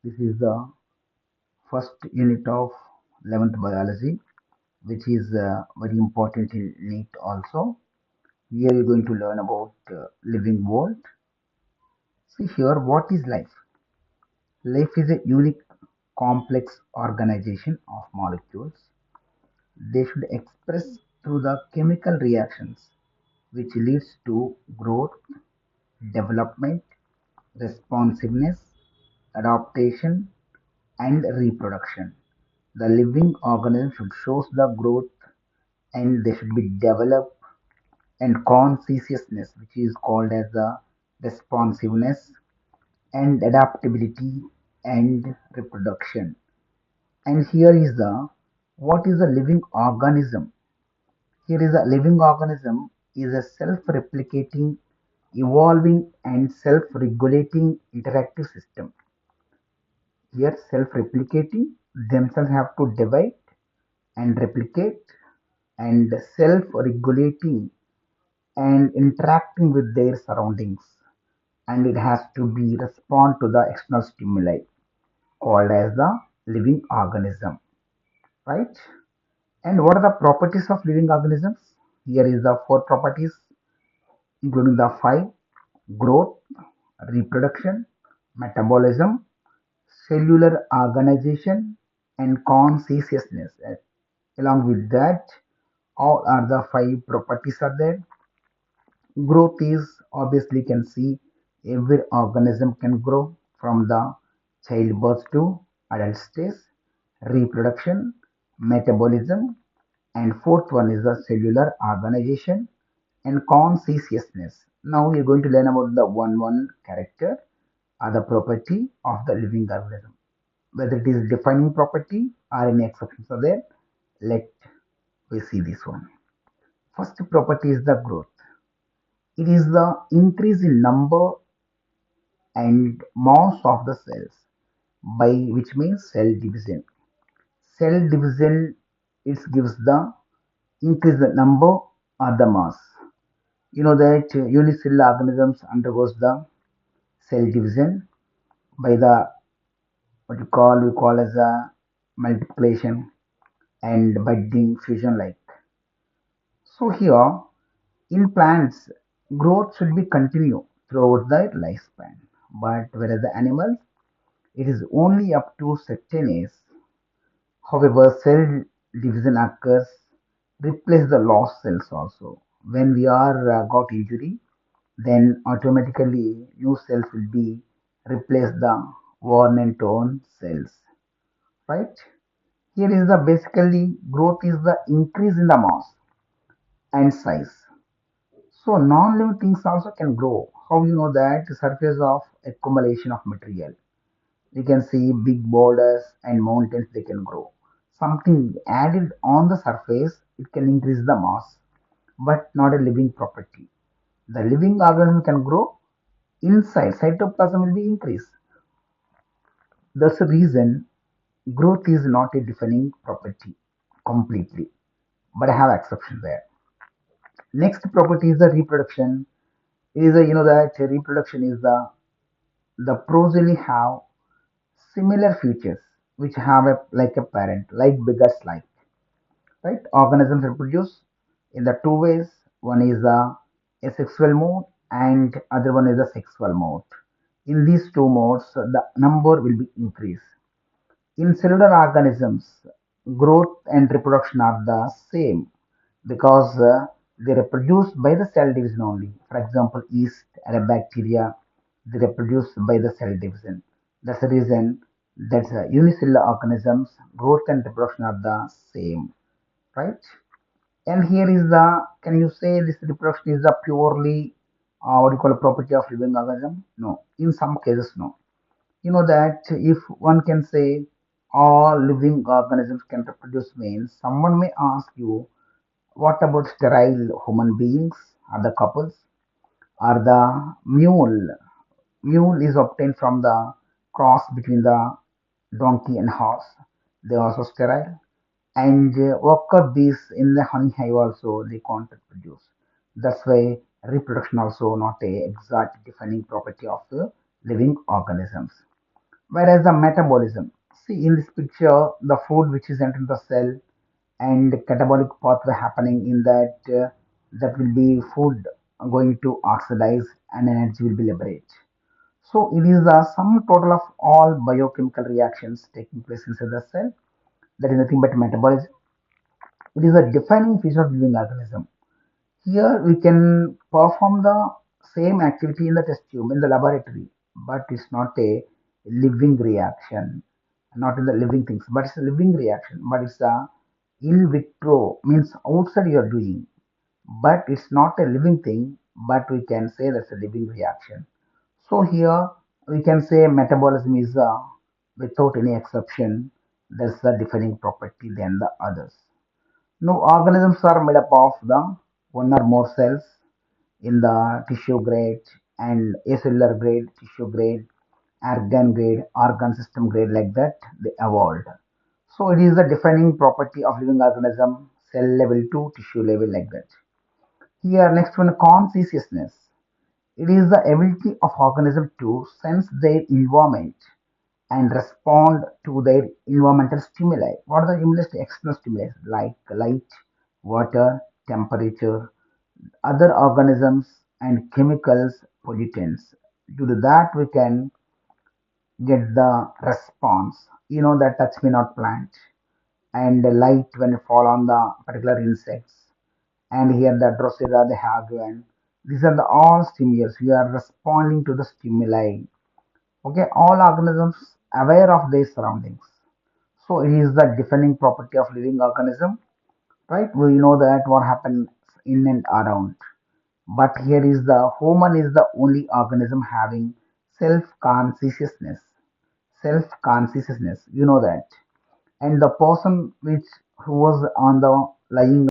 This is the first unit of 11th biology, which is very important in NEET also. Here you're going to learn about living world. See here, what is life? Life is a unique, complex organization of molecules. They should express through the chemical reactions, which leads to growth, development, responsiveness, adaptation, and reproduction. The living organism should show the growth and they should be developed and consciousness, which is called as the responsiveness and adaptability and reproduction. And here is the what is a living organism? Here is a living organism is a self-replicating, evolving and self-regulating interactive system. Here self-replicating themselves have to divide and replicate and self-regulating and interacting with their surroundings, and it has to be respond to the external stimuli called as the living organism, right? And what are the properties of living organisms? Here is the four properties, including the five: growth, reproduction, metabolism, cellular organization, and consciousness. Along with that, all are the five properties are there. Growth is obviously can see every organism can grow from the childbirth to adult stage. Reproduction, metabolism, and fourth one is the cellular organization and consciousness. Now we are going to learn about the one character or the property of the living organism. Whether it is defining property or any exceptions are there, let we see this one. First property is the growth. It is the increase in number and mass of the cells by which means cell division. Cell division it gives the increase the number or the mass. You know that unicellular organisms undergoes the cell division by the what you call we call as a multiplication and budding fusion like. So here in plants growth should be continue throughout their lifespan. But whereas the animals it is only up to certain age. However, cell division occurs replace the lost cells also. When we are got injury, then automatically new cells will be replace the worn and torn cells. Right? Here is the basically growth is the increase in the mass and size. So non-living things also can grow. How you know that? The surface of accumulation of material. You can see big boulders and mountains they can grow. Something added on the surface, it can increase the mass, but not a living property. The living organism can grow inside, cytoplasm will be increased. That's the reason growth is not a defining property completely, but I have exception there. Next property is the reproduction. It is a, you know that reproduction is the progeny have similar features which have a like a parent, like beggars like. Right? Organisms reproduce in the two ways. One is a sexual mode and other one is a sexual mode. In these two modes, the number will be increased. In cellular organisms, growth and reproduction are the same because they reproduce by the cell division only. For example, yeast and a bacteria, they reproduce by the cell division. That's the reason that unicellular organisms, growth and reproduction are the same, right? And here is the, can you say this reproduction is a purely, what do you call a property of living organism? No. In some cases, no. You know that if one can say all living organisms can reproduce means, someone may ask you, what about sterile human beings? Are the couples? Are the mule? Mule is obtained from the cross between the donkey and horse. They are also sterile. And worker bees in the honey hive also they can't reproduce. That's why reproduction also not a exact defining property of the living organisms. Whereas the metabolism, see in this picture, the food which is entering the cell and catabolic pathway happening in that, that will be food going to oxidize and energy will be liberated. So it is the sum total of all biochemical reactions taking place inside the cell. That is nothing but metabolism. It is a defining feature of living organism. Here we can perform the same activity in the test tube in the laboratory, but it's not a living reaction, not in the living things, but it's a living reaction, but it's a in vitro, means outside you are doing, but it's not a living thing, but we can say that's a living reaction. So here we can say metabolism is without any exception, that's the defining property than the others. Now, organisms are made up of the one or more cells in the tissue grade and acellular grade, tissue grade, organ grade, organ system grade, like that they evolved. So it is the defining property of living organism, cell level to tissue level, like that. Here, next one, consciousness. It is the ability of organism to sense their environment and respond to their environmental stimuli. What are the external stimuli like light, water, temperature, other organisms, and chemicals, pollutants? Due to that, we can get the response. You know that touch me not plant and the light when it fall on the particular insects. And here the Drosera, the Haguan. These are the all stimuli. We are responding to the stimuli. Okay, all organisms aware of their surroundings. So it is the defining property of living organism, right? We know that what happens in and around. But here is the human is the only organism having self-consciousness. Self-consciousness, you know that. And the person which who was on the lying